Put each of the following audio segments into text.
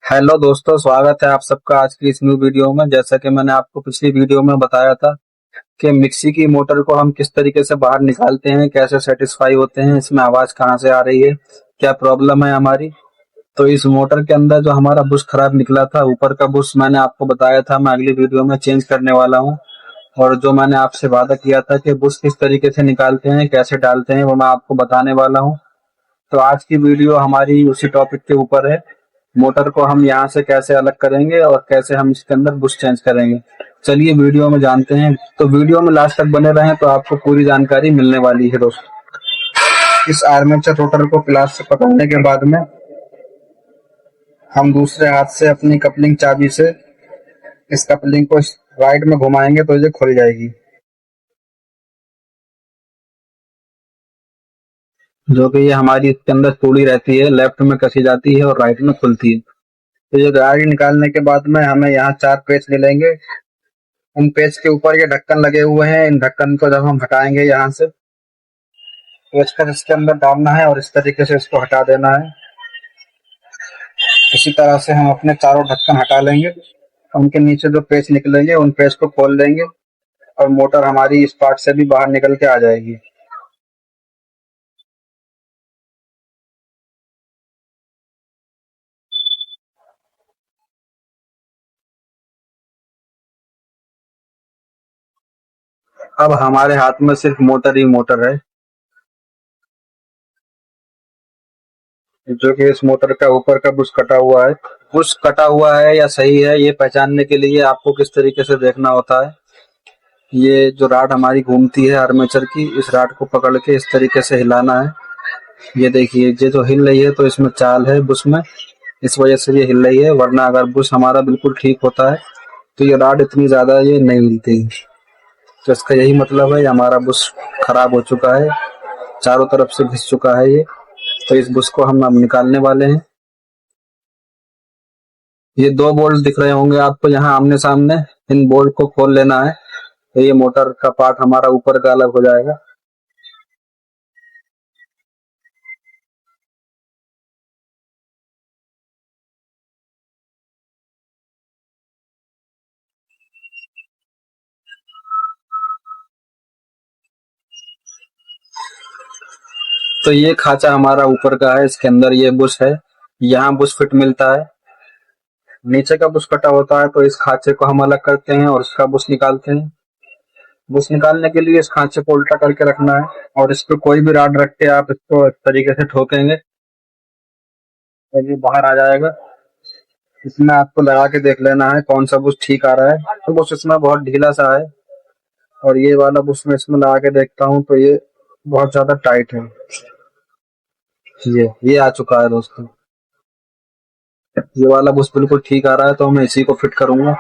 Hello दोस्तों, स्वागत है आप सबका आज की इस न्यू वीडियो में। जैसा कि मैंने आपको पिछली वीडियो में बताया था कि मिक्सी की मोटर को हम किस तरीके से बाहर निकालते हैं, कैसे सेटिस्फाई होते हैं, इसमें आवाज कहाँ से आ रही है, क्या प्रॉब्लम है हमारी। तो इस मोटर के अंदर जो हमारा बुश खराब निकला था, ऊपर का बुश मैंने आपको बताया था मैं अगली वीडियो में चेंज करने वाला हूँ। और जो मैंने आपसे वादा किया था कि बुश किस तरीके से निकालते हैं, कैसे डालते हैं, वो मैं आपको बताने वाला हूँ। तो आज की वीडियो हमारी उसी टॉपिक के ऊपर है। मोटर को हम यहाँ से कैसे अलग करेंगे और कैसे हम इसके अंदर बुश चेंज करेंगे। चलिए वीडियो में जानते हैं। तो वीडियो में लास्ट तक बने रहें तो आपको पूरी जानकारी मिलने वाली है दोस्तों। इस आर्मेचर रोटर को प्लास से पकड़ने के बाद में हम दूसरे हाथ से अपनी कपलिंग चाबी से इस कपलिंग को राइट में घुमाएंगे तो ये खुल जाएगी, जो कि ये हमारी इसके अंदर चूड़ी रहती है, लेफ्ट में कसी जाती है और राइट में खुलती है। तो ये गाड़ी निकालने के बाद में हमें यहाँ 4 पेच मिलेंगे। इन पेच के ऊपर ये ढक्कन लगे हुए हैं। इन ढक्कन को जब हम हटाएंगे यहाँ से, पेच को इसके अंदर डालना है और इस तरीके से इसको हटा देना है। इसी तरह से हम अपने चारों ढक्कन हटा लेंगे। उनके नीचे जो पेच निकलेंगे उन पेच को खोल देंगे और मोटर हमारी इस पार्ट से भी बाहर निकल के आ जाएगी। अब हमारे हाथ में सिर्फ मोटर ही मोटर है, जो कि इस मोटर का ऊपर का बुश कटा हुआ है। बुश कटा हुआ है या सही है, ये पहचानने के लिए आपको किस तरीके से देखना होता है। ये जो राड हमारी घूमती है आर्मेचर की, इस राड को पकड़ के इस तरीके से हिलाना है। ये देखिए, ये जो हिल रही है तो इसमें चाल है बुश में, इस वजह से ये हिल रही है। वरना अगर बुश हमारा बिल्कुल ठीक होता है तो ये राड इतनी ज्यादा ये नहीं हिलती। तो इसका यही मतलब है ये हमारा बुश खराब हो चुका है, चारों तरफ से घिस चुका है ये। तो इस बुश को हम अब निकालने वाले हैं। ये 2 बोल्ट दिख रहे होंगे आपको यहाँ आमने सामने। इन बोल्ट को खोल लेना है तो ये मोटर का पार्ट हमारा ऊपर का अलग हो जाएगा। तो ये खांचा हमारा ऊपर का है, इसके अंदर ये बुश है, यहाँ बुश फिट मिलता है। नीचे का बुश कटा होता है तो इस खांचे को हम अलग करते हैं और इसका बुश निकालते हैं। बुश निकालने के लिए इस खांचे को उल्टा करके रखना है और इस पे कोई भी राड रख के आप इसको इस तरीके से ठोकेंगे तो ये बाहर आ जाएगा। इसमें आपको लगा के देख लेना है कौन सा बुश ठीक आ रहा है। तो बुश इसमें बहुत ढीला सा है और ये वाला बुश मैं इसमें लगा के देखता हूँ तो ये बहुत ज्यादा टाइट है। ये आ चुका है दोस्तों, ये वाला बुश बिल्कुल ठीक आ रहा है तो मैं इसी को फिट करूंगा।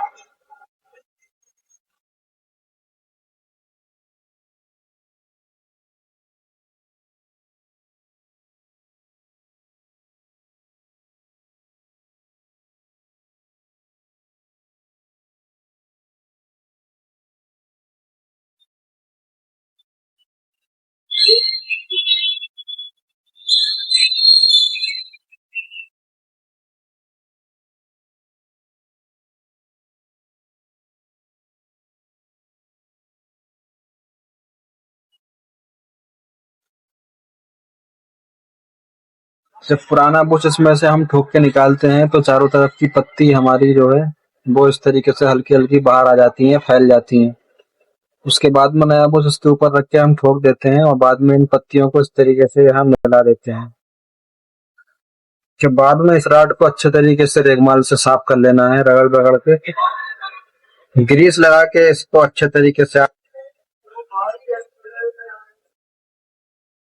जब पुराना बुश इसमें से हम ठोक के निकालते हैं तो चारों तरफ की पत्ती हमारी जो है वो इस तरीके से हल्की हल्की बाहर आ जाती हैं, फैल जाती हैं। उसके बाद में नया बुश उसके ऊपर रख के हम ठोक देते हैं और बाद में इन पत्तियों को इस तरीके से हम मिला देते हैं। के बाद में इस राड को अच्छे तरीके से रेगमाल से साफ कर लेना है, रगड़ रगड़ के ग्रीस लगा के इसको अच्छे तरीके से।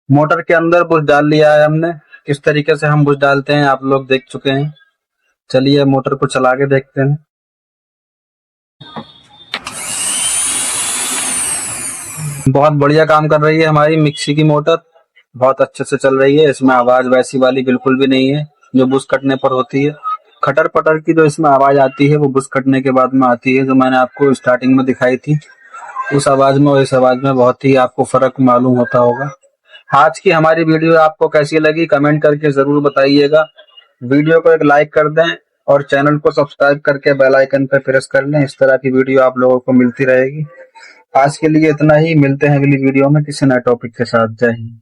मोटर के अंदर बुश डाल लिया है हमने। किस तरीके से हम बुश डालते हैं आप लोग देख चुके हैं। चलिए मोटर को चला के देखते हैं। बहुत बढ़िया काम कर रही है हमारी मिक्सी की मोटर, बहुत अच्छे से चल रही है। इसमें आवाज वैसी वाली बिल्कुल भी नहीं है जो बुश कटने पर होती है। खटर पटर की जो इसमें आवाज आती है वो बुश कटने के बाद में आती है, जो मैंने आपको स्टार्टिंग में दिखाई थी। उस आवाज में और इस आवाज में बहुत ही आपको फर्क मालूम होता होगा। आज की हमारी वीडियो आपको कैसी लगी कमेंट करके जरूर बताइएगा। वीडियो को एक लाइक कर दें और चैनल को सब्सक्राइब करके बेल आइकन पर प्रेस कर लें। इस तरह की वीडियो आप लोगों को मिलती रहेगी। आज के लिए इतना ही, मिलते हैं अगली वीडियो में किसी नए टॉपिक के साथ। जय हिंद।